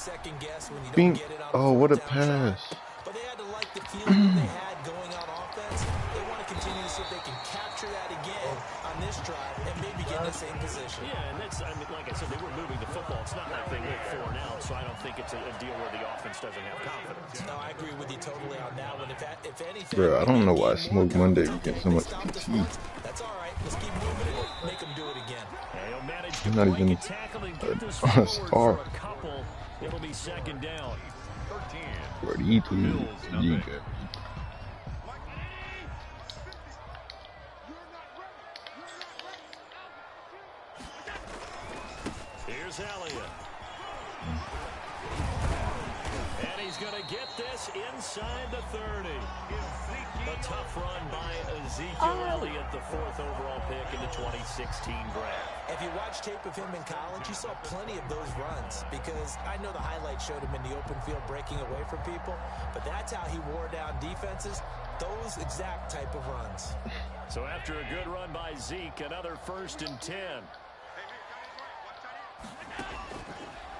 second guess when you don't Bink. get it on Oh, a what a fourth down pass. try. But they had to like the feeling they had going on offense. They want to continue to see if they can capture that again on this drive and maybe get in the same position. Yeah, and that's, I mean, like I said, they were moving the football. It's not like they went 4 and out, so I don't think it's a deal where the offense doesn't have confidence. No, I agree with you totally on that one. If anything, Bro, I don't know why Smoke Monday we get so much PT. that's all right. Let's keep moving it. Make them do it again. He'll manage I'm to not break even a tackle and get this on a forward star. for a couple. It'll be second down. What do you do? You get. Here's Elliott. And he's going to get this inside the 30. A tough run by Ezekiel Elliott, the 4th overall pick in the 2016 draft. If you watch tape of him in college, you saw plenty of those runs because I know the highlights showed him in the open field breaking away from people, but that's how he wore down defenses, those exact type of runs. So after a good run by Zeke, another 1st and 10.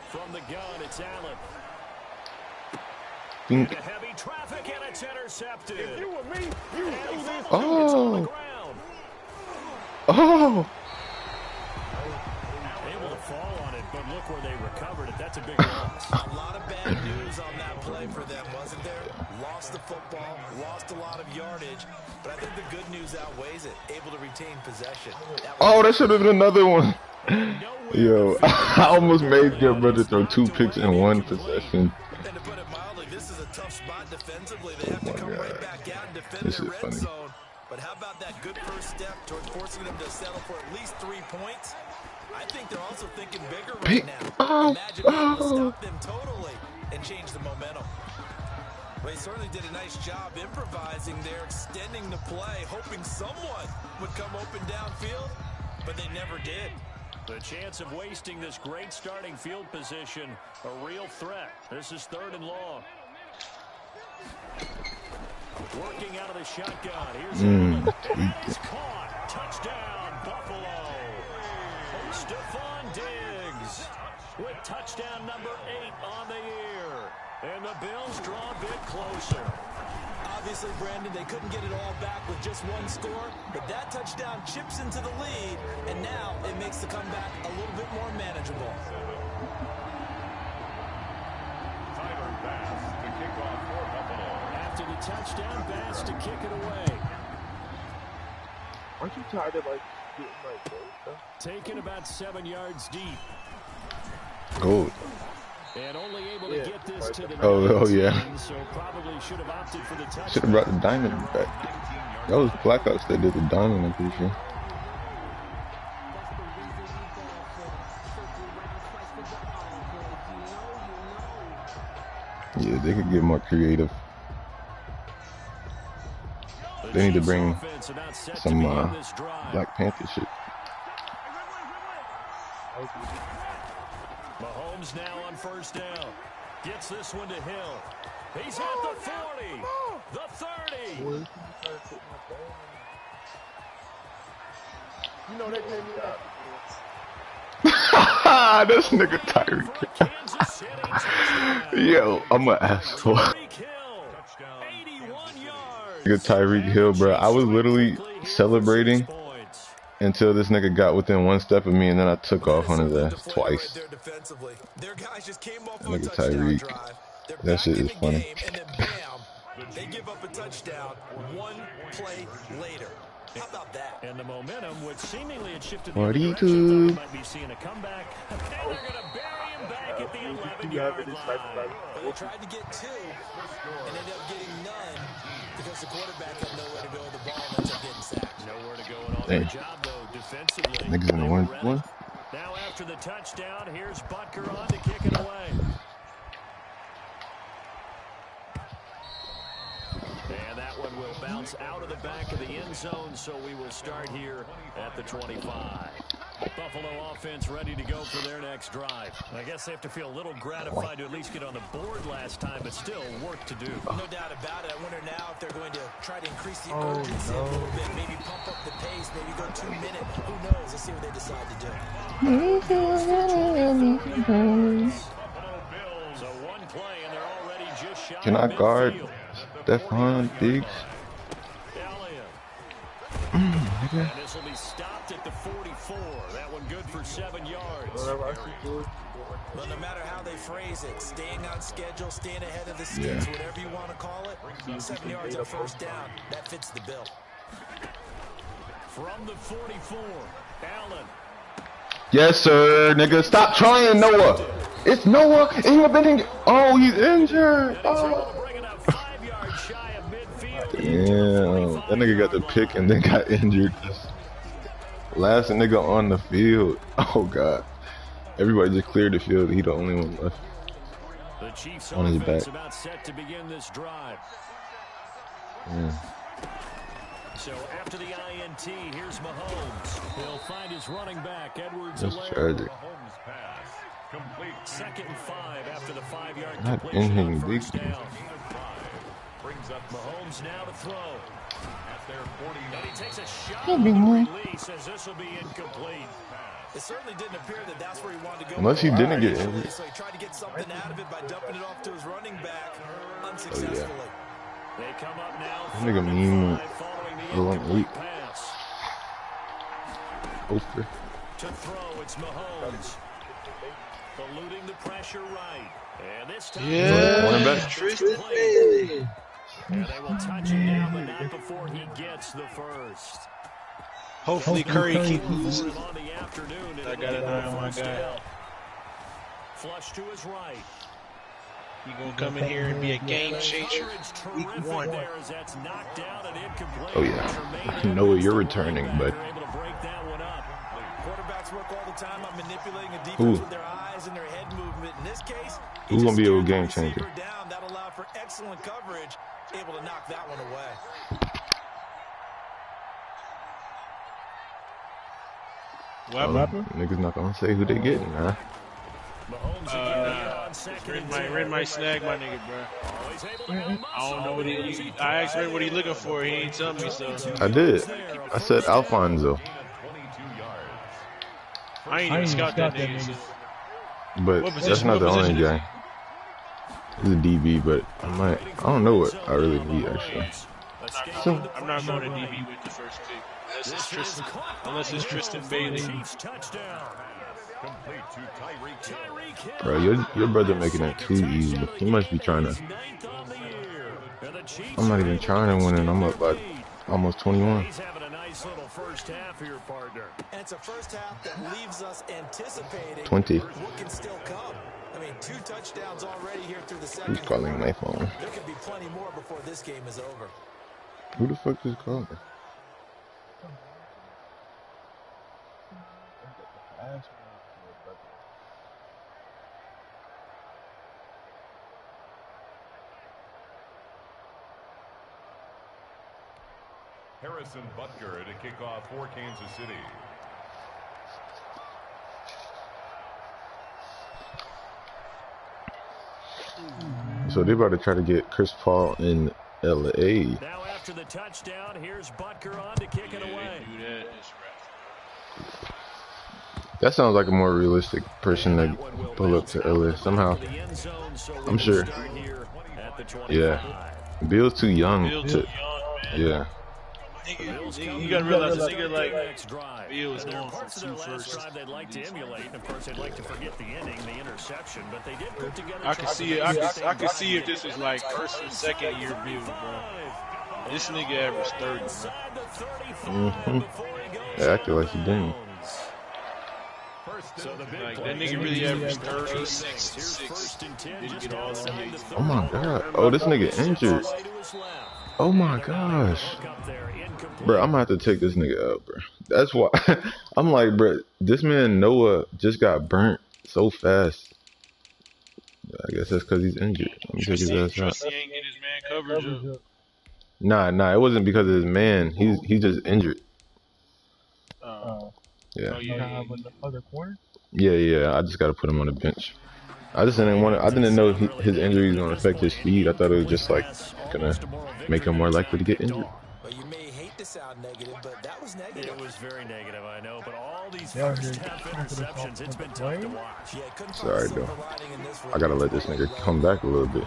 From the gun, it's Allen. Bink. Heavy traffic and it's intercepted. If you were me, you would do this. Oh. Oh. Able to fall on it, but look where they recovered it. That's a big loss. A lot of bad news on that play for them, wasn't there? Lost the football, lost a lot of yardage, but I think the good news outweighs it. Able to retain possession. That should have been another one. Yo, I almost made your brother throw 2 picks in 1 possession. And to put it mildly, this is a tough spot defensively. They have to come right back out and defend their red zone. But how about that good first step towards forcing them to settle for at least 3 points? I think they're also thinking bigger right now. Imagine being able to stop them totally and change the momentum. Well, he certainly did a nice job improvising there, extending the play, hoping someone would come open downfield, but they never did. The chance of wasting this great starting field position, a real threat. This is 3rd and long. Working out of the shotgun. Here's caught. Touchdown, Buffalo. Stephon Diggs with touchdown number 8 on the year. And the Bills draw a bit closer. Obviously, Brandon, they couldn't get it all back with just 1 score, but that touchdown chips into the lead, and now it makes the comeback a little bit more manageable. Tyler Bass to kick off for Buffalo. After the touchdown, Bass to kick it away. Aren't you tired of like getting like gold stuff? Taken about 7 yards deep. Gold. And only able to get this to the yeah. So probably should have opted for the touchdown. Should have brought the diamond back. That was Blackops that did the diamond, I'm pretty sure. Yeah, they could get more creative. They need to bring some Black Panther shit. Mahomes now on 1st down. Gets this one to Hill. He's at the 40. The 30. You know they gave me that. This nigga Tyreek. Yo, I'm an asshole. Nigga Tyreek Hill, bro. I was literally celebrating until this nigga got within 1 step of me, and then I took off on his ass twice. Nigga Tyreek. That shit is funny. They give up a touchdown 1 play later. How about that? And the momentum, which seemingly had shifted the other direction, might be seeing a comeback. And they're going to bury him back at the 11-yard line. They tried to get 2 and ended up getting none because the quarterback had nowhere to go with the ball and ended up getting sacked. Nowhere to go in all their job, though, defensively. Niggas in the one. Now after the touchdown, here's Butker on to kick it away. And that one will bounce out of the back of the end zone, so we will start here at the 25. Buffalo offense ready to go for their next drive. I guess they have to feel a little gratified to at least get on the board last time, but still work to do. No doubt about it. I wonder now if they're going to try to increase the urgency a little bit, maybe pump up the pace, maybe go 2 minutes. Who knows? Let's see what they decide to do. So Can I guard Stephon Diggs? And this will be stopped at the 44. That one good for 7 yards. Well, no matter how they phrase it, staying on schedule, staying ahead of the sticks, whatever you want to call it, 7 yards on first down, that fits the bill. From the 44, Allen. Yes, sir, nigga. Stop trying, Noah. It's Noah. And he been oh, he's injured. Oh. Damn, that nigga got the pick and then got injured. Last nigga on the field. Oh god. Everybody just cleared the field. He the only one left. The Chiefs on his back. about set to begin this drive. So after the INT, here's Mahomes. He'll find his running back, Edwards. That's tragic. Mahomes pass. Complete. 2nd and 5 after the 5-yard Not completion on anything first big. down. Brings up Mahomes now to throw. at their 49. And he takes a shot on the release as this will be incomplete. It certainly didn't appear that that's where he wanted to go. Unless he didn't get injured. So he tried to get something out of it by dumping it off to his running back unsuccessfully. They come up now. That nigga mean following the going incomplete weak. pass. Over. To throw, it's Mahomes. Eluding the pressure right. And this time, Running back. and they will touch him down, but not before he gets the first. Hopefully Curry keep losing. On the afternoon, I got an eye on my guy. Flush to his right. He gonna come in here and be a game changer. Week 1. There as that's knocked down and incomplete. Oh yeah. I know you're returning, but Able to break that one up. Quarterbacks work all the time on manipulating a defense Who? with their eyes and their head movement. In this case, Who's gonna be a game changer? down. That allowed for excellent coverage, able to knock that one away. What happened? Niggas not gonna say who they getting, huh? Red might snag my nigga, bro. I don't know what he. I asked Red what he looking for. He ain't telling me so. I did. I said Alfonso. I ain't even scout that nigga. So. But that's not the only guy. He's a DB, but I don't know what I really need actually. So I'm not going to DB with the first pick. Unless it's Tristan Bailey. bro, your brother making it too easy. He must be trying to. I'm not even trying to win, and I'm up by almost 21. He's having a nice little first half here, partner. And it's a first half that leaves us anticipating 20. what can still come. I mean, 2 touchdowns already here through the second. Who's calling my phone? There could be plenty more before this game is over. Who the fuck is calling? Harrison Butker to kick off for Kansas City. So they about to try to get Chris Paul in LA. Now after the touchdown, here's Butker on to kick it away. That sounds like a more realistic person to pull up to LA somehow. I'm sure. Yeah. Bill's too young to. Yeah. You gotta realize this nigga like Bill is going for 2 firsts. They'd like to emulate. Of course, they'd like to forget the ending, the interception, but they did put together. I can see it. I can see if this was like first or second year Bill, bro. This nigga averaged 30. They acted like he didn't. Like that nigga really averaged 36. Didn't get all the games. Oh my god. Oh, this nigga injured. Oh my gosh. Bro, I'm gonna have to take this nigga out, bro. That's why I'm like, bro, this man Noah just got burnt so fast. I guess that's because he's injured. Let me take his ass out. He ain't get his man coverage up. Nah, it wasn't because of his man. He's just injured. Yeah. Yeah. I just gotta put him on the bench. I just didn't want to. I didn't know his injury was gonna affect his speed. I thought it was just like gonna make him more likely to get injured. Well, you may hate to sound negative, but that was negative. It was very negative, I know, but all these first half interceptions, it's been tough to watch. Yeah, couldn't find Sorry, a silver though. lining in this I gotta let this nigga come back a little bit.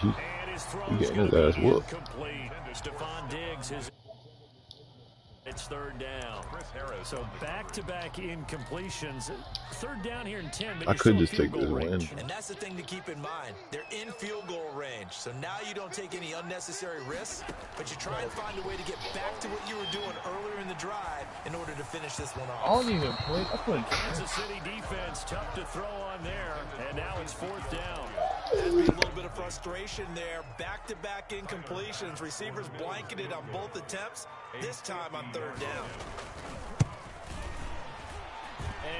His throw He is getting going his to ass be whooped. incomplete. Stephon Diggs is. It's third down. So back-to-back incompletions. Third down here in 10, but I you're could still just field take goal this range. win. And that's the thing to keep in mind. They're in field goal range. So now you don't take any unnecessary risks, but you try and find a way to get back to what you were doing earlier in the drive in order to finish this one I off. don't even play. I play. Kansas City defense tough to throw on there, and now it's fourth down. There's been a little bit of frustration there. Back-to-back incompletions. Receivers blanketed on both attempts, this time on third down.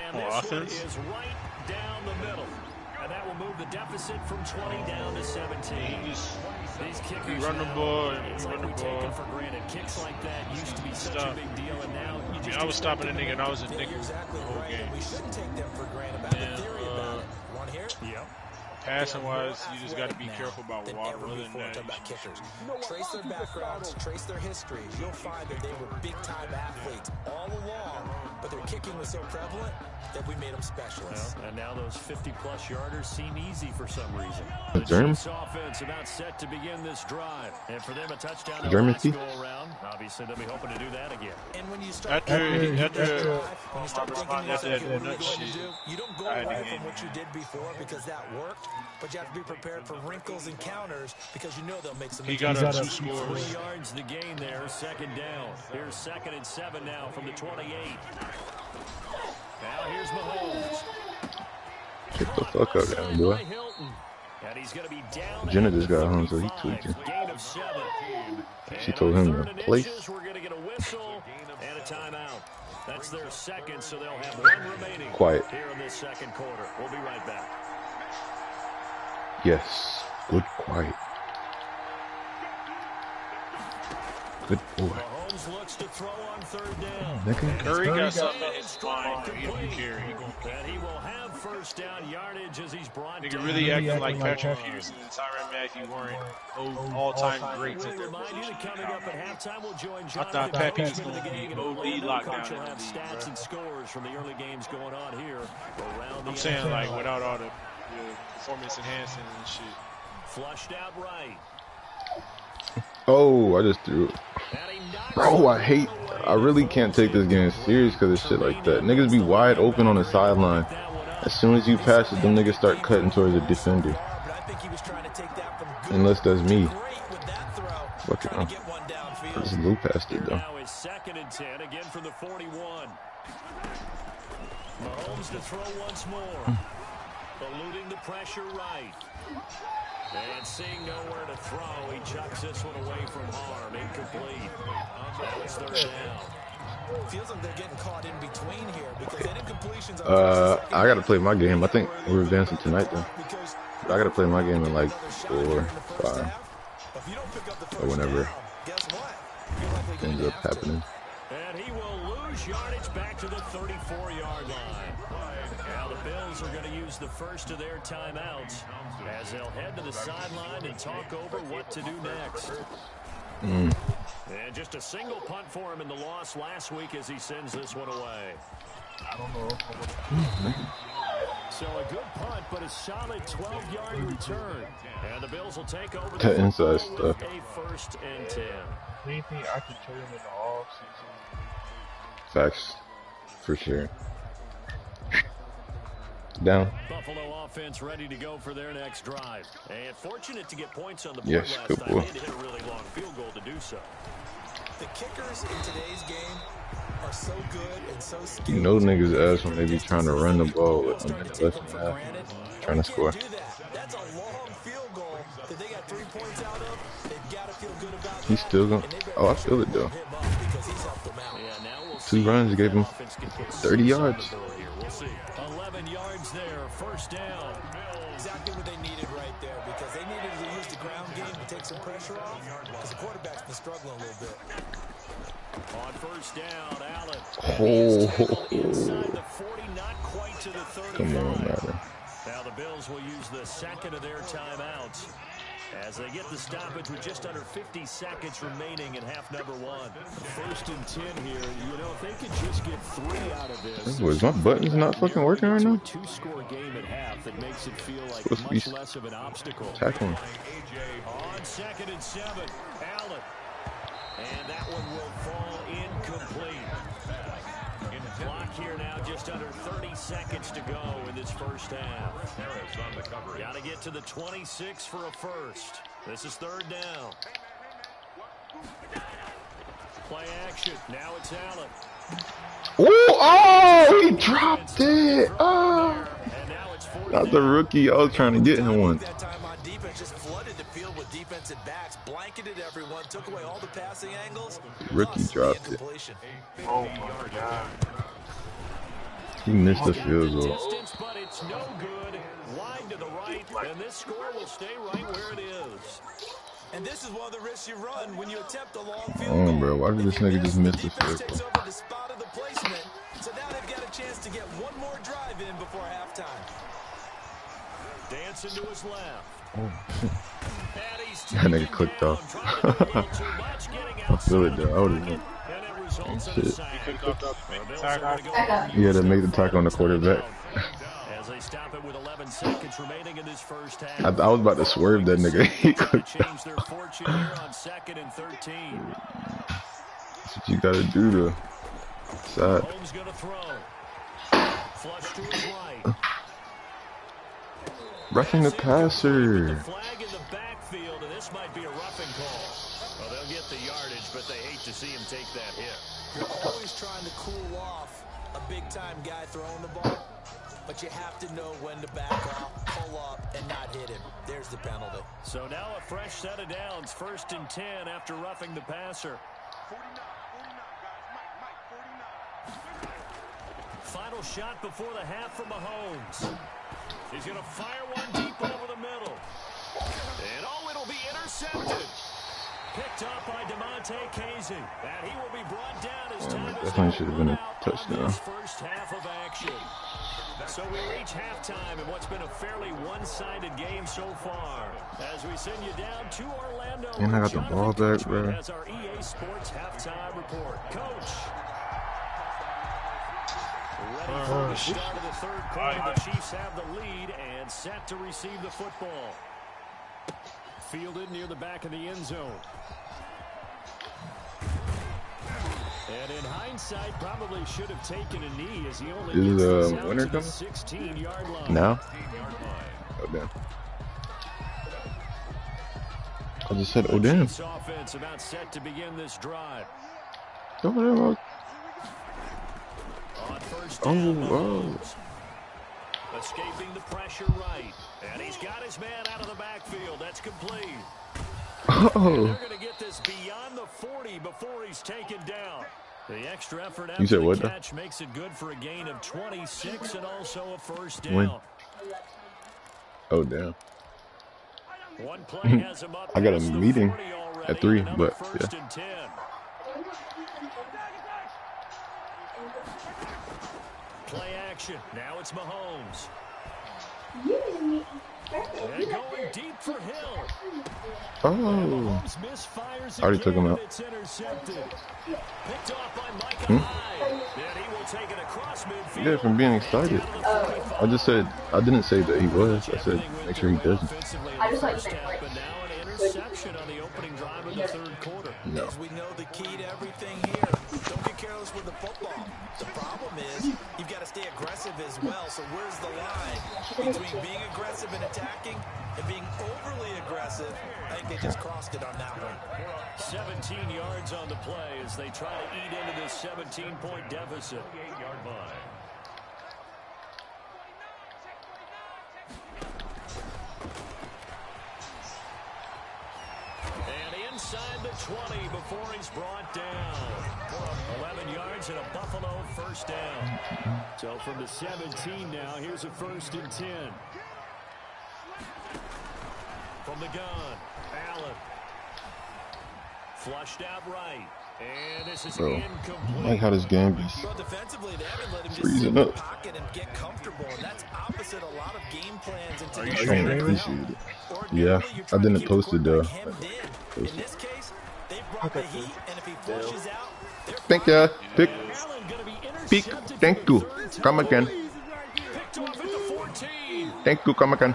And this one is right down the middle. And that will move the deficit from 20 down to 17. These kickers run the now, ball, it's run like the we take ball. them for granted. Kicks like that used to be such a Stop. big deal, and now you just I was expect stopping a them to nigga and I was a Yeah, nickel you're exactly the whole right. game. And we shouldn't take them for granted. But I have a theory about it. You want to hear it? Yep. Passing They are more wise, you just got to be athletic careful about now than water. ever Other than before. that, Talk about kickers. Trace their backgrounds, trace their histories. You'll find that they were big-time athletes all along, but their kicking was so prevalent that we made them specialists. Well, and now those 50-plus yarders seem easy for some reason. The The German? Chiefs offense about set to begin this drive. And for them, a touchdown in German the last teeth? go-around. Obviously, they'll be hoping to do that again. And when you start After when you start my thinking response to yourself, after that what are you nut going to shit, do? You don't go I had to away get from what in. you did before because that worked, but you have to be prepared for wrinkles and counters because you know they'll make some. he got us 2 3 scores. yards the gain there, second down. Here's 2nd and 7 now from the 28. Now here's Mahomes. Shut the fuck up, young boy. By Hilton. And he's going to be down Jenna at just the got home, so he 35. tweaking. Gain of 7. She And told on him to 3rd and place. inches, we're going to get a whistle and a timeout. That's their second, so they'll have 1 remaining Quiet. here in this second quarter. We'll be right back. Yes. Good quiet. Good boy. Mahomes looks to throw on 3rd down. Nigga. Curry got It's something on his strong, spine. He don't complete. care. He gonna And he will have 1st down yardage as he's brought nigga down. really acting like Patrick Peterson and Tyrann Mathieu weren't all-time greats We at their remind you that coming up at halftime, we'll join I Jonathan thought Pat Coach was into the gonna game be in OD Orlando. locked Coach down will in have the league, stats bro. and scores from the early games going on here around the I'm saying NFL. like without all the performance enhancing and shit. Flushed out right. Oh, I just threw it. And he knocks Bro, I it hate. away. I really can't take this game serious because of shit like that. Niggas be wide open on the sideline. As soon as you pass it, them niggas start cutting towards the defender. But I think he was trying to take that from good Unless that's me. to great with that throw. Fucking Trying to get one downfield. I just blew past Here it though. now is 2nd and 10, again from the 41. Mahomes to throw once more. Eluding the pressure right. And seeing nowhere to throw, he chucks this one away from harm. Incomplete. That was 3rd down. Feels like they're getting caught in between here because that incompletions are I gotta play my game. I think we're advancing tonight though. because But I gotta play my game in like another shot 4, here in the first 5, half. If you don't pick up the or first whenever down, guess what? You're likely going ends to up have to. happening. And he will lose yardage back to the 34-yard line. Now the Bills are going to use the first of their timeouts as they'll head to the sideline and talk over what to do next. And just a single punt for him in the loss last week as he sends this one away. I don't know. So a good punt, but a solid 12-yard return. And the Bills will take over That the inside football with stuff. a 1st and 10. Anything I can trade him in the offseason. Facts. For sure. Down. Buffalo offense ready to go for their next drive. And fortunate to get points on the board Yes, last good time. boy. They had to hit a really long field goal to do so. The kickers in today's game are so good and so skilled. You know niggas ass when they be trying to run the ball with a minute left in the half. Trying to score. Do that. That's a long field goal that they got 3 points out of. They've got to feel good about He's that. still going. And they better Oh, I make feel sure it though. they hit him up because he's helped them out. Yeah, now we'll 2 see runs if gave that him offense can put 30 some yards. on the board here. We'll see. 11 yards there, 1st down. Exactly what they needed right there because they needed to use the ground game to take some pressure off because the quarterback's been struggling a little bit. On 1st down, Allen. Oh, Inside the 40, not quite to the 35. come on, man. Now the Bills will use the second of their timeouts As they get the stoppage with just under 50 seconds remaining in half number one. 1st and 10 here. You know, if they could just get 3 out of this. Was my buttons not fucking working right now? 2-score game at half that makes it feel like Supposed to be much less of an obstacle. tackling. On 2nd and 7, Allen. And that one will fall incomplete. Clock here now, just under 30 seconds to go in this first half. Got to get to the 26 for a first. This is 3rd down. Play action. Now it's Allen. Ooh, oh, he dropped it. Oh, not the rookie. I was trying to get him one. That time on defense just flooded the field with defensive backs, blanketed everyone, took away all the passing angles. Rookie dropped it. Oh my god. He missed the field goal. Distance, but it's no good. Wide to the right, and this score will stay right where it is. And this is one of the risks you run when you attempt a long field Oh, goal. bro, why did this nigga just miss the defense field takes goal? over the spot of the placement, so now they've got a chance to get one more drive in before halftime. Dancing to his left. Oh. And he's That nigga clicked off. I feel it though. I would have. Oh, shit. He had to make the tackle on the quarterback. As they stop it with 11 seconds remaining in this first half. I was about to swerve that nigga. He clicked Change off. their fortune here on 2nd and 13. That's what you gotta do to side. Holmes gonna throw. Flush to his right. Roughing the passer. Flag in the backfield, and this might be a roughing call. Well, they'll get the yardage, but they hate to see him take that hit. You're always trying to cool off a big-time guy throwing the ball, but you have to know when to back off, pull up, and not hit him. There's the penalty. So now a fresh set of downs, 1st and 10 after roughing the passer. Final shot before the half from Mahomes. He's going to fire one deep over the middle. And oh, it'll be intercepted. Picked up by DeMonte Casey. And he will be brought down as time is Definitely should have been a touchdown. first half of action. So we reach halftime in what's been a fairly one-sided game so far. As we send you down to Orlando. And I got the ball back, bro. Has our EA Sports halftime report. Coach. Ready for the start of the 3rd quarter. The Chiefs have the lead and set to receive the football. Fielded near the back of the end zone. And in hindsight, probably should have taken a knee as he only Is gets the winner coming? 16-yard line. Now? Oh, damn. I just said, oh, damn. Chiefs offense about set to begin this drive. Oh, damn. On 1st Oh, down, wow. Mahomes. Escaping the pressure right. And he's got his man out of the backfield. That's complete. Oh. They're going to get this beyond the 40 before he's taken down. The extra effort after You said the what, catch makes it good for a gain of 26 and also a first down. When? Oh, damn. One play has him up I got a past the meeting 40 already, at 3, another but, first yeah. and 10. Play action. Now it's Mahomes. And going deep for Hill. Oh. Mahomes misfires Already took him again, out. and it's intercepted. Picked off by Micah Hyde. And he will take it across midfield. Yeah, from being excited. I just said, I didn't say that he was. I said, make sure he doesn't. I just like but now an interception on the opening drive of the 3rd quarter. No. As we know the key to everything here, don't get careless with the football. The problem is you've got to stay aggressive as well. So where's the line between being aggressive and attacking and being overly aggressive? I think they just crossed it on that one. 17 yards on the play as they try to eat into this 17-point deficit. 8-yard line. And inside the 20 before he's brought down. 11 yards and a Buffalo first down. So from the 17 now, here's a 1st and 10. From the gun, Allen. Flushed out right. And this is Bro, incomplete. I like how this game be Well, defensively, they haven't let him just freezing sit in the up. pocket and get comfortable, and that's opposite a lot of game plans in I today's don't game. appreciate it. Yeah, I didn't post it though. In this case, they brought the heat, and if he flushes out, they're Thank you. Pick. Allen going to be Pick. intercepted Thank for you. the third time. Come again. Picked off at the 14. Thank you. Come again.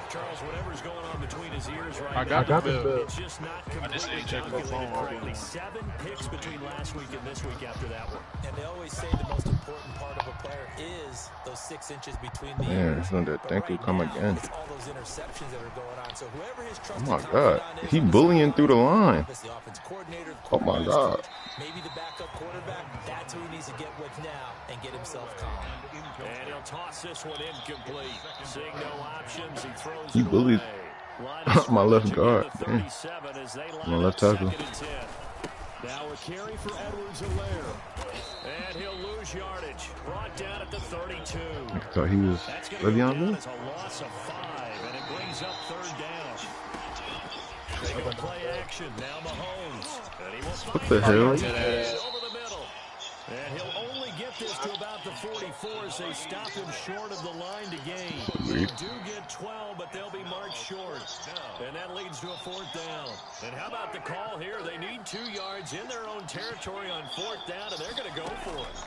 Charles, whatever's going on between his ears right I now, got the bill. it's just not I just completely ain't checking my calculated phone. correctly. 7 picks between last week and this week after that one. And they always say the most important part of a player is those 6 inches between the Man, ears. it's not that. But Thank you. right Come now, again. it's all those interceptions that are going on. So whoever his Oh trusted my tight God. end is He on the bullying sideline, through the line. if it's the offense coordinator, the Oh my quarterback's God. coach, maybe the backup quarterback, that's who he needs to get with now and get himself calm. And he'll toss this one incomplete. Seeing no options, he throws He it bullied away. Line of my left scrimmage guard. again to Damn. 37 as they My line left up tackle. 2nd and 10. Now a carry for Edwards-Helaire. And he'll lose yardage. Brought down at the 32. So he was That's going to go Le'Veon down Bell? as a loss of 5, and it brings up 3rd down. They go play action. Now Mahomes. And he will What find the it. hell? Over the middle. And he'll only get this to about the 44 as they stop him short of the line to gain. They do get 12, but they'll be marked short. And that leads to a 4th down. And how about the call here? They need 2 yards in their own territory on 4th down, and they're going to go for it.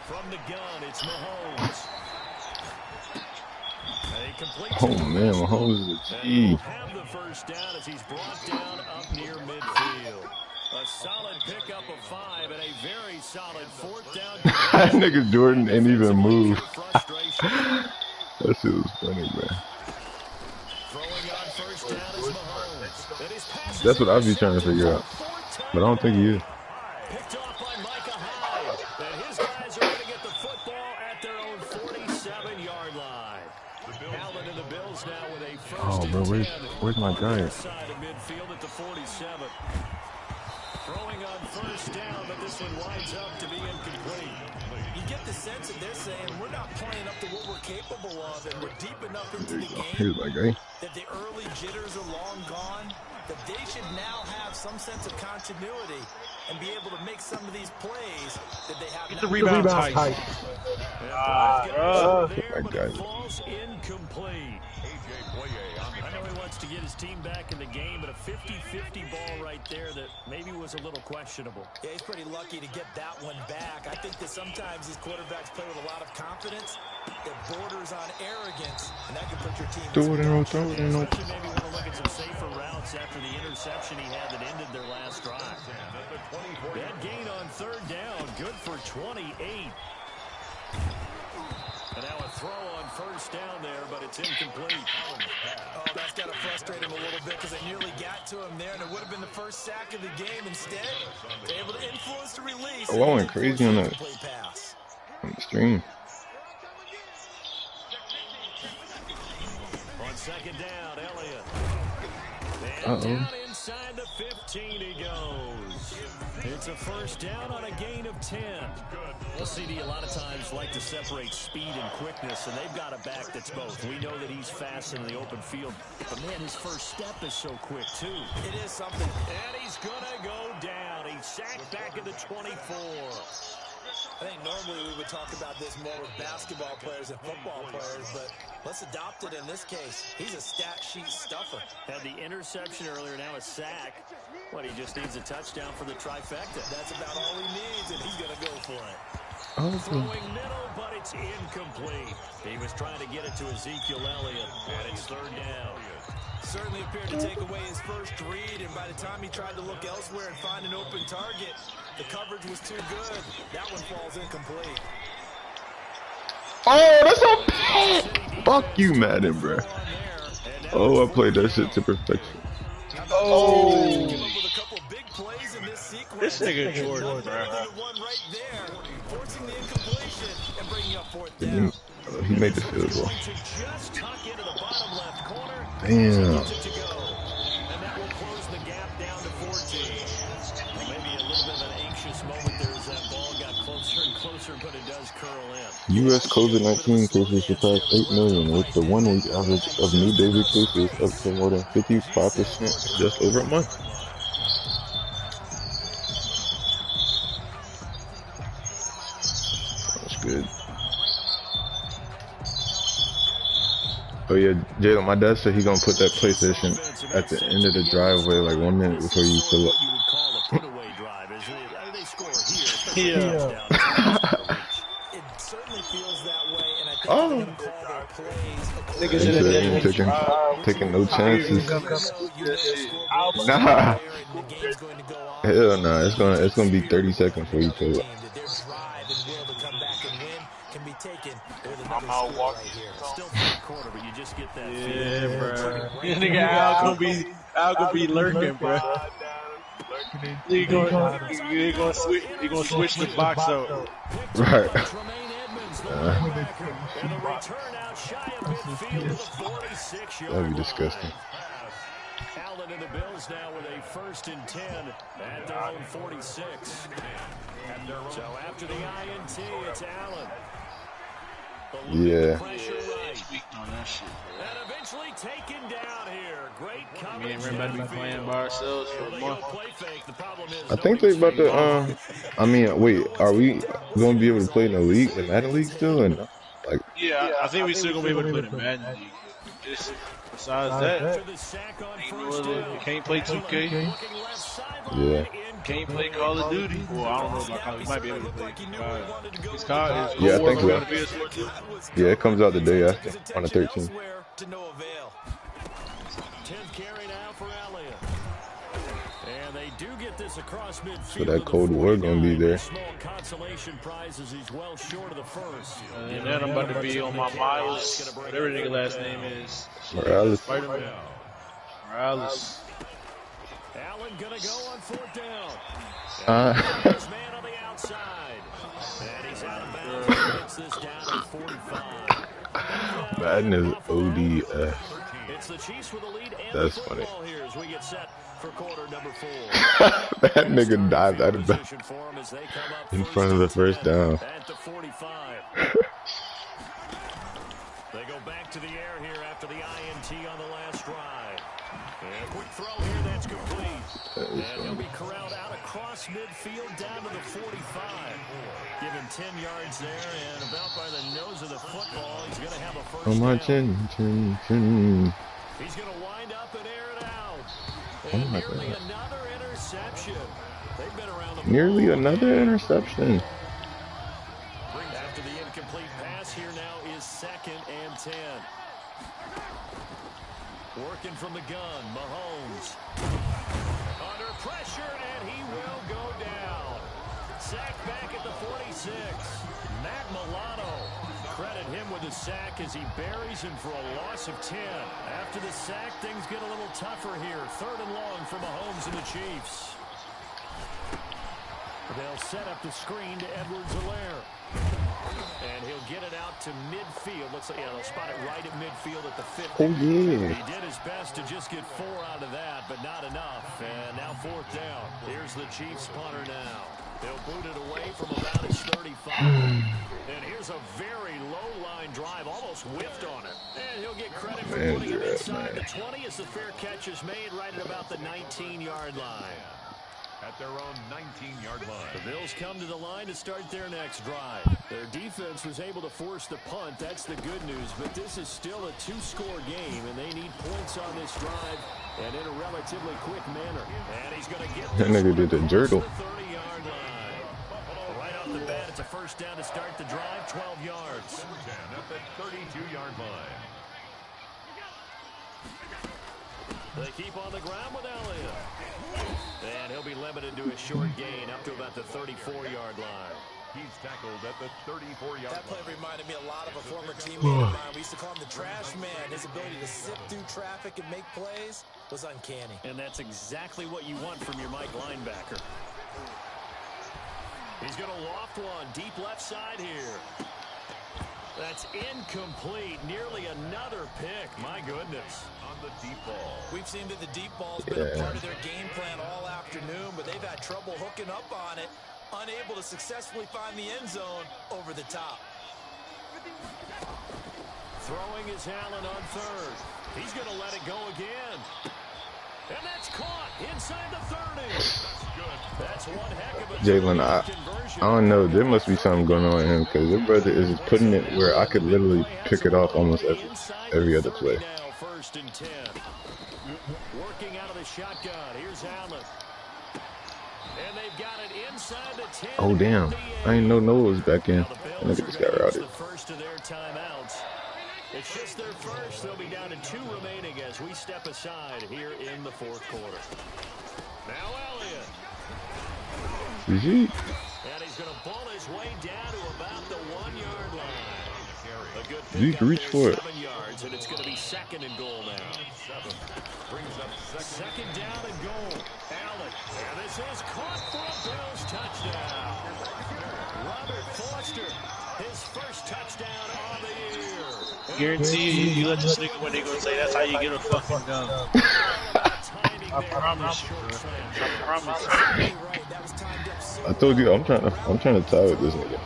From the gun, it's Mahomes. A complete Oh man, Mahomes is a and G. he'll have the 1st down as he's brought down up near midfield. A solid pickup of 5 and a very solid 4th down. That nigga Jordan ain't even move. Frustration. That shit was funny, man. Throwing on 1st down is Mahomes. And his pass That's is what I be trying to figure out. But I don't think he is. Picked off by Micah Hyde. And his guys are going to get the football at their own 47-yard line. Allen and the Bills now with a 1st Oh, bro, and 10 where's my on guy? their side of midfield at the 47. Throwing on 1st down, but this one winds up to be incomplete. You get the sense that they're saying we're not playing up to what we're capable of, and we're deep enough into There the you go. game Here's my guy. that the early jitters are long gone, that they should now have some sense of continuity and be able to make some of these plays that they have Get not. the rebound tight. There, I but got it it. falls incomplete. I know he wants to get his team back in the game, but a 50-50 ball right there that maybe was a little questionable. Yeah, he's pretty lucky to get that one back. I think that sometimes these quarterbacks play with a lot of confidence that borders on arrogance, and that can put your team in Throw it in, some throw it in. Especially maybe want to look at some safer routes after the interception he had that ended their last drive. That gain on 3rd down, good for 28. And now a throw on 1st down there, but it's incomplete. Oh, that's got to frustrate him a little bit because they nearly got to him there, and it would have been the 1st sack of the game. Instead, they're able to influence the release. Oh, I went crazy on that. Pass. On the stream. On 2nd down, Elliott. Uh-oh. Down inside the 15 he goes. It's a 1st down on a gain of 10. Well, CD a lot of times like to separate speed and quickness, and they've got a back that's both. We know that he's fast in the open field, but man, his 1st step is so quick too. It is something. And he's gonna go down. He's sacked back at the 24. I think normally we would talk about this more with basketball players and football players, but let's adopt it in this case. He's a stat sheet stuffer. Had the interception earlier, now a sack. What, he just needs a touchdown for the trifecta. That's about all he needs, and he's going to go for it. Oh, Throwing middle, but it's incomplete. He was trying to get it to Ezekiel Elliott, and it's 3rd down. Certainly appeared to take away his first read, and by the time he tried to look elsewhere and find an open target, the coverage was too good. That one falls incomplete. oh, that's so bad. Fuck you, Madden, bro. Oh, I played that shit to perfection. Oh. This nigga Jordan, bro. Forcing the incompletion and bringing up 4th down. He made the field goal. Just tuck into the bottom left corner. Damn. Gets it to go. And that will close the gap down to 14. Well, maybe a little bit of an anxious moment there as that ball got closer and closer, but it does curl in. U.S. COVID-19 cases surpassed 8 million, with the 1-week average of new daily cases up to more than 55% in just over a month. That's good. Oh yeah, Jalen, my dad said he gonna put that PlayStation at the end of the driveway, like 1 minute before you fill up. What you would call a put-away drive, is they score here, especially Yeah. touchdown. It's almost out of reach. It certainly feels that way, and I think Oh. they're going to call their plays. Niggas He in the said he dead ain't zone. taking no chances. You know the scoreboard Nah. there, and the game's going to go on. Hell nah, it's gonna be 30 seconds before you fill up. That their drive and will to come back and win can be taken with another I'm out score walking. right here. Still third quarter, but you just get that feeling. Yeah, bro. Nigga, Al gonna be lurking, bro. He gonna switch the box out. Right. Tremaine Edmonds, the linebacker, and the return out shy of midfield to the 46-yard That'd be line. disgusting. Allen and the Bills now with a 1st and 10 at their own 46. So after the INT, it's Allen. Yeah. Pressure right. On that shit, And eventually taken down here. Great bro. coverage. Me and Rim about to be playing by ourselves for a month. Play fake. The problem is I think they about to I mean, wait, are we gonna be able to play in the league, the Madden League still, and like? Yeah, I think we still gonna be able to play the Madden League. Just besides that, the sack on ain't first no other, down. you can't play 2K. Looking left sideline. Yeah. Can't play Call of Duty. Well, I don't know about Call of Duty. We might be able to play COD. Is COD Yeah, I think so. on the PS4 too? Yeah, it comes out the day after, on the 13th. To no avail. 10th carry now for Elliott. And they do get this across midfield. So that Cold War gonna be there. Small consolation prizes. He's well short of the first. And then I'm about to be on my Miles, whatever nigga last name is. Morales. Spider-Man. Morales. Allen gonna go on 4th down. Uh, Man on the outside. And he's out of bounds. He gets this down at 45. Madden is ODS. It's the Chiefs with the lead and That's the funny. football here as we get set for quarter number 4. That nigga dived out of Position for 'em as they come up in first front of the and first 10 down. At the 45. They go back to the air here after the INT on the last drive. And a quick throw here, that's complete. And he'll be corralled out across midfield down to the 45. Given 10 yards there and about by the nose of the football. He's going to have a first On my down. chin. He's going to wind up and air it out. Oh And my nearly God. another interception. They've been around the Nearly ball. another interception. After the incomplete pass, here now is 2nd and 10. Working from the gun, Mahomes. Under pressure, and he will go down. Sacked back at the 46. Matt Milano. Credit him with the sack as he buries him for a loss of 10. After the sack, things get a little tougher here. 3rd and long for Mahomes and the Chiefs. They'll set up the screen to Edwards-Helaire. And he'll get it out to midfield. Looks like, yeah, they'll spot it right at midfield at the 50. Oh yeah. He did his best to just get 4 out of that, but not enough. And now 4th down. Here's the Chiefs punter now. They'll boot it away from about his 35. And here's a very low-line drive, almost whiffed on it. And he'll get credit for Man, putting him you're inside right, the 20 as the fair catch is made right at about the 19-yard line. At their own 19-yard line. The Bills come to the line to start their next drive. Their defense was able to force the punt. That's the good news. But this is still a 2-score game, and they need points on this drive and in a relatively quick manner. And he's going to get That nigga did the the jurtle. 30-yard line. Right off the bat, it's a first down to start the drive, 12 yards. At the 32-yard line. They keep on the ground with Elliott. And he'll be limited to a short gain up to about the 34-yard line. He's tackled at the 34-yard That play line. reminded me a lot of a former teammate of mine. We used to call him the trash man. His ability to sift through traffic and make plays was uncanny. And that's exactly what you want from your Mike linebacker. He's going to loft one deep left side here. That's incomplete. Nearly another pick. My goodness. On the deep ball. We've seen that the deep ball's been a part of their game plan all afternoon, but they've had trouble hooking up on it, unable to successfully find the end zone over the top. Throwing is Allen on 3rd. He's going to let it go again. And that's caught inside the 30. That's one heck of a Jalen, I don't know. There must be something going on with him because your brother is just putting it where I could literally pick it off almost every other play. Now, 1st and 10. Working out of the shotgun. Here's Allen. And they've got it inside the 10. Oh damn! I didn't know Noah was back in. And look at this guy routed. The first of their timeouts. It's just their first. They'll be down to 2 remaining as we step aside here in the 4th quarter. Now Elliott. GG. And he's going to ball his way down to about the 1-yard line. A good Zeke, reach for it. 7 yards, and it's going to be 2nd and goal now. Second down and goal. Allen. And this is caught for a Bills touchdown. Robert Foster, his first touchdown of the year. Guarantee you let this nigga when they gonna say that's how you get a fucking gun. I promise you, bro. I promise you. I told you I'm trying to tie with this nigga.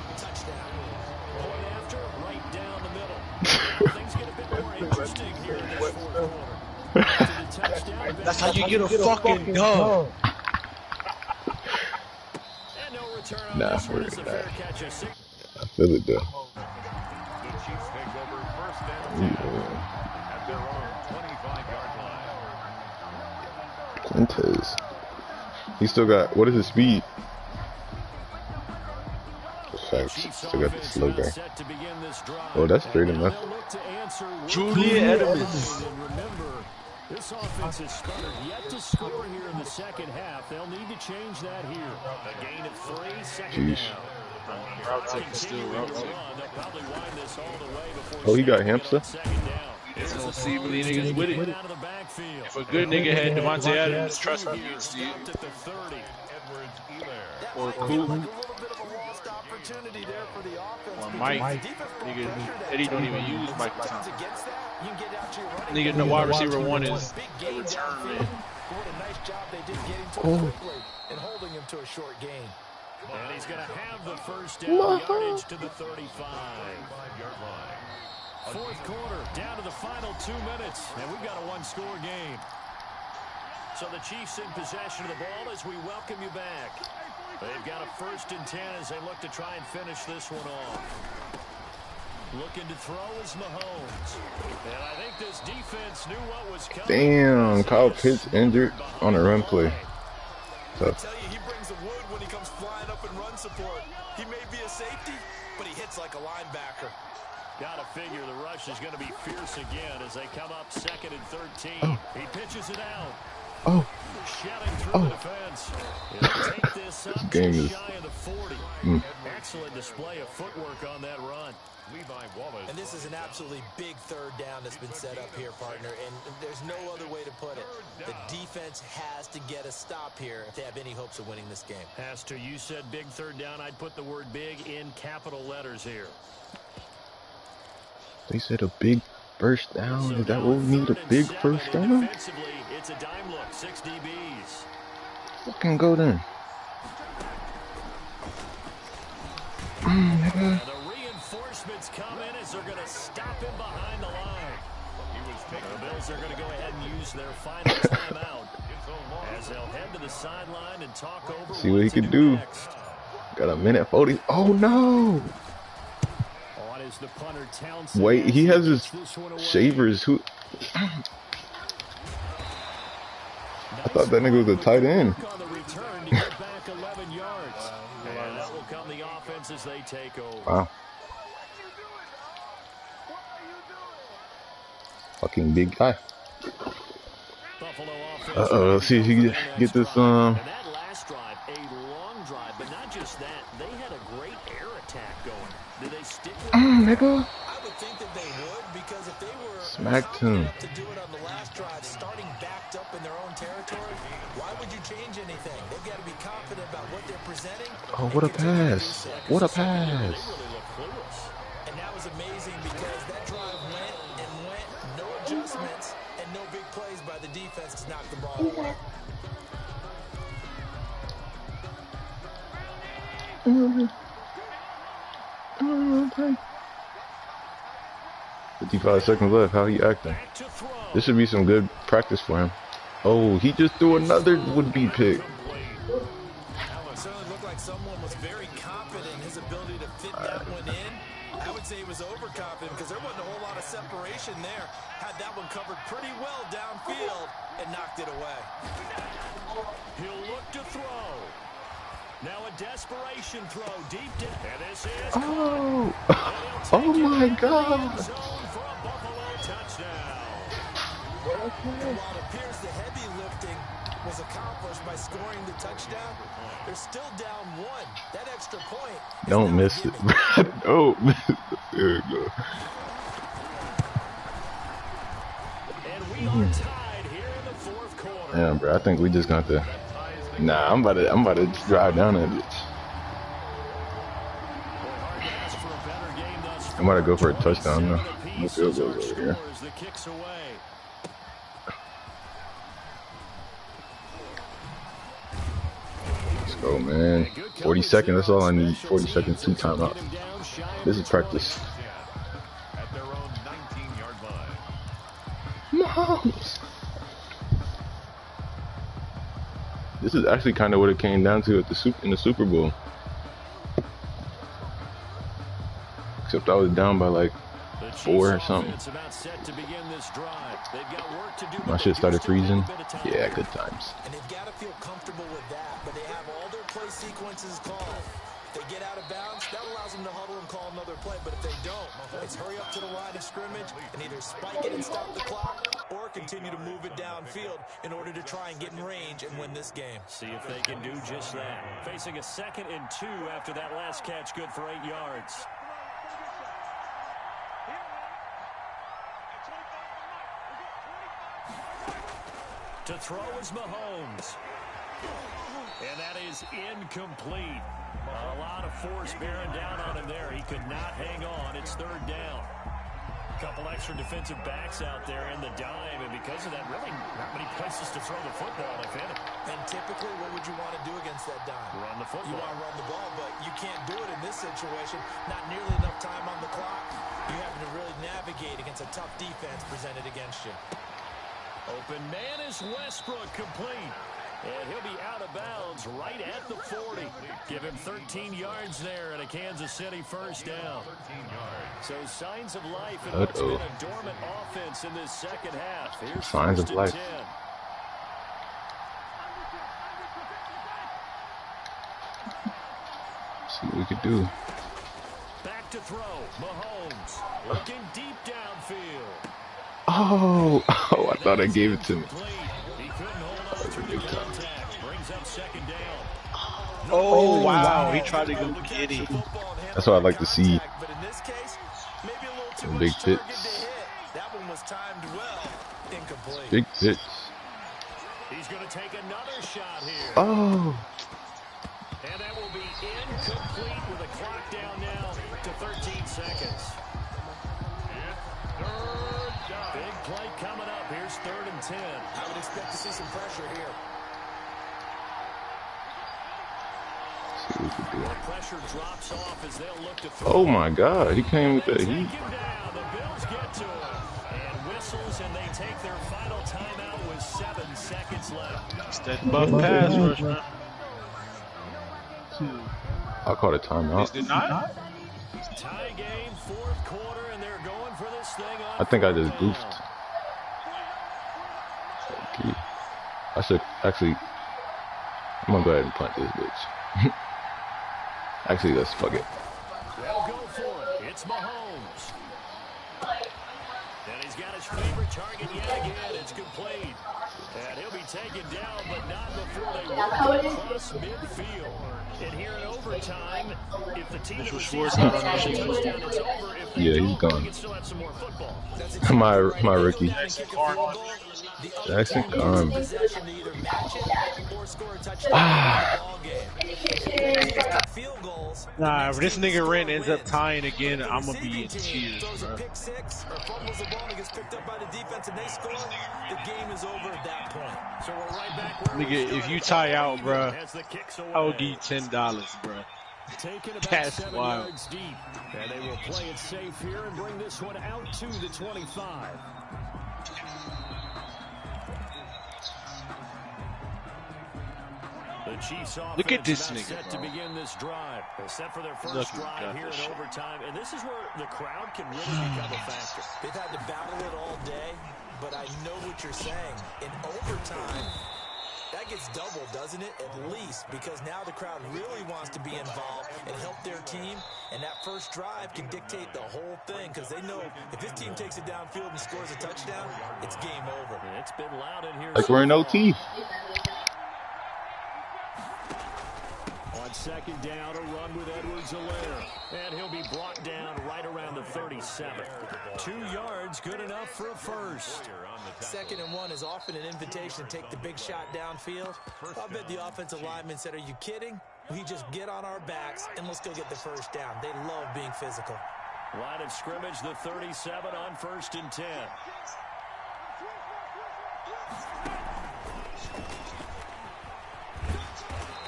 That's how you get a fucking gun. Nah, for it, nah. I feel it though. The Chiefs take over 1st and 10 at their own 25-yard line. Quintez. He still got, what is his speed? Facts. Still got the slow guy. Oh, that's straight enough. Julian Edelman. This offense has started yet to score here in the 2nd half. They'll need to change that here. A gain of 3, 2nd down. Oh, he got hamster? It's gonna see many niggas with it. If a good nigga had Devontae Adams, trust me, you'll see it. Or Cool. Or Mike. Nigga, Eddie don't even use Michael Thompson. Nigga, the wide receiver 1 is a return man. And holding him to a short gain. And he's going to have the first down, yardage to the 35. 4th quarter, down to the final 2 minutes, and we've got a 1-score game. So the Chiefs in possession of the ball as we welcome you back. They've got a 1st and 10 as they look to try and finish this one off. Looking to throw is Mahomes. And I think this defense knew what was coming. Damn, Kyle Pitts injured on a run play. I tell you, he brings the wood when he comes flying up in run support. He may be a safety, but he hits like a linebacker. Got to figure the rush is going to be fierce again as they come up 2nd and 13. He pitches it out. Shouting through the defense. Take this up game is shy of the 40. Excellent display of footwork on that run. And this is an absolutely big 3rd down that's been set up here, partner, and there's no other way to put it. The defense has to get a stop here if they have any hopes of winning this game. Has to. You said big 3rd down. I'd put the word big in capital letters here. They said a big first down. Is that what we need? A big first down? It's a dime look. 6 DBs. Fucking go then. Nigga. The reinforcements come in as they're going to stop him behind the line. The Bills are going to go ahead and use their final timeout as they'll head to the sideline and talk over. See what he can do. Next. Got a minute 40. Oh no! On is the punter, Townsend. Wait, he has his shavers. Who? I thought that nigga was a tight end. On the return to get back 11 yards. And that will come the offense as they take over. Wow. Fucking big guy. Let's see if he can get this. And that last drive, a long drive, but not just that, they had a great air attack going. Did they stick with Nigga. I would think that they would, because if they were Smacked him. to do it on the last drive, starting backed up in their own territory, why would you change anything? They've got to be confident about what they're presenting. Oh, what a pass. What a pass. And that was amazing because that drive went and went, no adjustments, and no big plays by the defense to knock the ball away. 55 seconds left. How he acting? This should be some good practice for him. Oh, he just threw another would-be pick. It certainly looked like someone was very confident in his ability to fit that one in. I would say he was overconfident because there wasn't a whole lot of separation there. Had that one covered pretty well downfield and knocked it away. He'll look to throw. Now a desperation throw deep down. And this is Oh, oh my God. zone for a Buffalo touchdown. And while it appears the heavy lifting was accomplished by scoring the touchdown, they're still down one. That extra point is Don't not miss it. given. Don't miss it. There you go. And we are tied here in the fourth quarter. Damn, bro. I think we just got to. Nah, I'm about to drive down that bitch. I'm about to go for a touchdown now. The field goes over here. Let's go, man. 40 seconds. That's all I need. 40 seconds, 2 timeouts. This is practice. At their own 19-yard line. Mahomes. This is actually kind of what it came down to at in the Super Bowl. Except I was down by like 4 or something. My shit started freezing. Yeah, good times. And they've got to feel comfortable with that, but they have all their play sequences called. If they get out of bounds, that allows them to huddle and call another play, but if they don't, it's hurry up to the line of scrimmage and either spike it and stop the clock or continue to move it downfield in order to try and get in range and win this game. See if they can do just that. Facing a 2nd and 2 after that last catch, good for 8 yards. To throw is Mahomes. And that is incomplete. A lot of force bearing down on him there. He could not hang on. It's 3rd down. A couple extra defensive backs out there in the dime, and because of that, really not many places to throw the football, if any. And typically, what would you want to do against that dime? Run the football. You want to run the ball, but you can't do it in this situation. Not nearly enough time on the clock. You're having to really navigate against a tough defense presented against you. Open man is Westbrook, complete. And he'll be out of bounds right at the 40. Give him 13 yards there and a Kansas City 1st down. So signs of life in what's been a dormant offense in this 2nd half. Here's signs of life. 10. See what we could do. Back to throw. Mahomes looking deep downfield. Oh, I thought I gave it to me. He couldn't hold on through the contact. Brings up 2nd down. Oh, wow. He tried to go get it. That's what I'd like to see. But in this case, maybe a little too Some much big target hits. to hit. That one was timed well. Incomplete. Big hits. He's going to take another shot here. Oh. And that will be incomplete with a clock down now to 13 seconds. Big play coming up. Here's 3rd and 10. I would expect to see some pressure here. See what we could do. The pressure drops off as they'll look to throw. Oh my God, he came with that Take heat. him down. The Bills get to him. And whistles, and they take their final timeout with 7 seconds left. It's that buff pass rush, man. I caught a timeout. Is it not? Tie game, 4th quarter, and they're going for this thing on. I think I just goofed. Okay. I should actually. I'm gonna go ahead and punt this bitch. Actually, let's fuck it. They'll go for it. It's Mahomes. And he's got his favorite target yet again. It's complete. And he'll be taken down, but not before they work across midfield. And here in overtime, if the team that receives a touchdown, it's over. If they Yeah, don't, he's gone. they can still have some more football. My rookie. Jackson Jackson Carmen. Possession to either match it or score a touchdown in the ball game. Field goals. Nah, if this nigga Ren ends up tying again, I'm gonna be in tears, Throws a bro. pick six or fumbles the ball and gets picked up by the defense and they score. The game is over at that point. So we're right back where we Nigga, if you started. tie out, bro, As the kicks away. I will give you $10, bro. Taken about That's 7 wild. yards deep. And they will play it safe here and bring this one out to the 25. The Chiefs Look at this offense nigga, set to bro. begin this drive. They're set for their first Look who drive got here in this shit. overtime, and this is where the crowd can really become a factor. They've had to battle it all day, but I know what you're saying. In overtime, that gets doubled, doesn't it? At least, because now the crowd really wants to be involved and help their team, and that first drive can dictate the whole thing, because they know if this team takes it downfield and scores a touchdown, it's game over. And it's been loud in here. Like we're in OT. On second down, a run with Edwards-Helaire. And he'll be brought down right around the 37. 2 yards, good enough for a first. 2nd and 1 is often an invitation to take the big shot downfield. I'll bet the offensive lineman said, are you kidding? We just get on our backs and let's go get the first down. They love being physical. Line of scrimmage, the 37 on 1st and 10.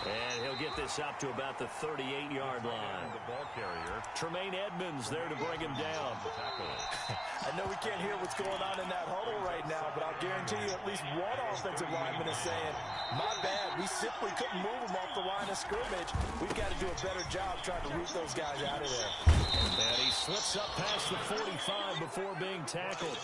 And he'll get this up to about the 38-yard line. The ball carrier. Tremaine Edmonds there to bring him down. I know we can't hear what's going on in that huddle right now, but I'll guarantee you at least one offensive lineman is saying, my bad, we simply couldn't move them off the line of scrimmage. We've got to do a better job trying to root those guys out of there. And he slips up past the 45 before being tackled.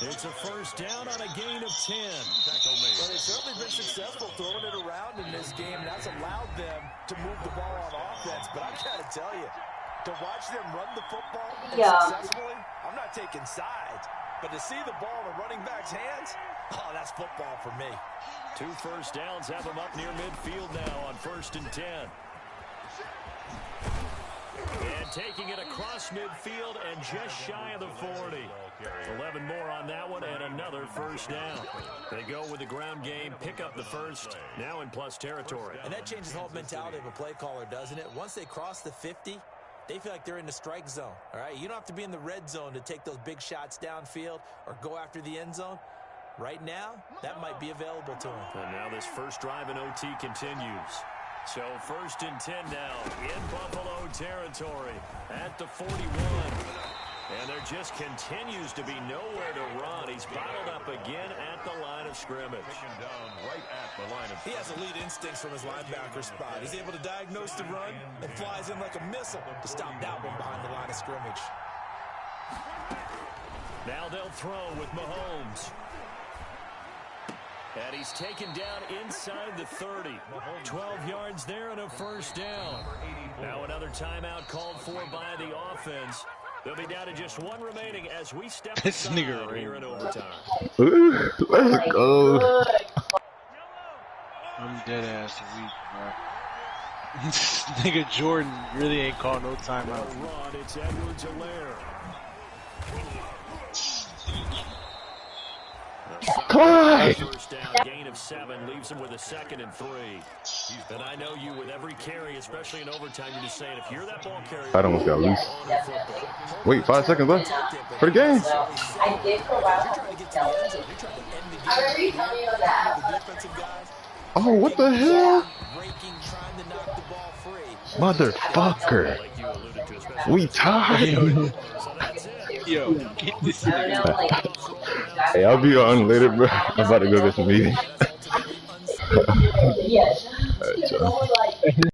It's a first down on a gain of 10. Well, they've certainly been successful throwing it around in this game, and that's allowed them to move the ball on offense. But I've got to tell you, to watch them run the football successfully, I'm not taking sides. But to see the ball in a running back's hands, oh, that's football for me. 2 first downs have him up near midfield now on 1st and 10. And taking it across midfield and just shy of the 40. 11 more on that one and another first down. They go with the ground game, pick up the first, now in plus territory. And that changes the whole mentality of a play caller, doesn't it? Once they cross the 50, they feel like they're in the strike zone, all right? You don't have to be in the red zone to take those big shots downfield or go after the end zone. Right now, that might be available to them. And now this first drive in OT continues. So 1st and 10 now in Buffalo territory at the 41. And there just continues to be nowhere to run. He's bottled up again at the line of scrimmage. He has elite instincts from his linebacker spot. He's able to diagnose the run and flies in like a missile to stop that one behind the line of scrimmage. Now they'll throw with Mahomes. And he's taken down inside the 30. 12 yards there and a first down. Now another timeout called for by the offense. They'll be down to just 1 remaining as we step This aside nigga here in overtime. Ooh, let's go. I'm dead ass weak, bro. This nigga Jordan really ain't called no timeout. Run, it's Edwards-Helaire. Clyde! First down, gain of 7, leaves him with a 2nd and 3. And I know you with every carry, especially in overtime, you're just saying if you're that ball carrier, I almost got loose. Wait, 5 seconds left for the game. I did for a while. I remember you telling me about that. Oh, what the hell? Breaking, trying to knock the ball free. Motherfucker. We tied. Yo, get this I don't know, nigga. like, Hey, I'll be on later, bro. I'm about to go get some meetings. yes. Alright, y'all.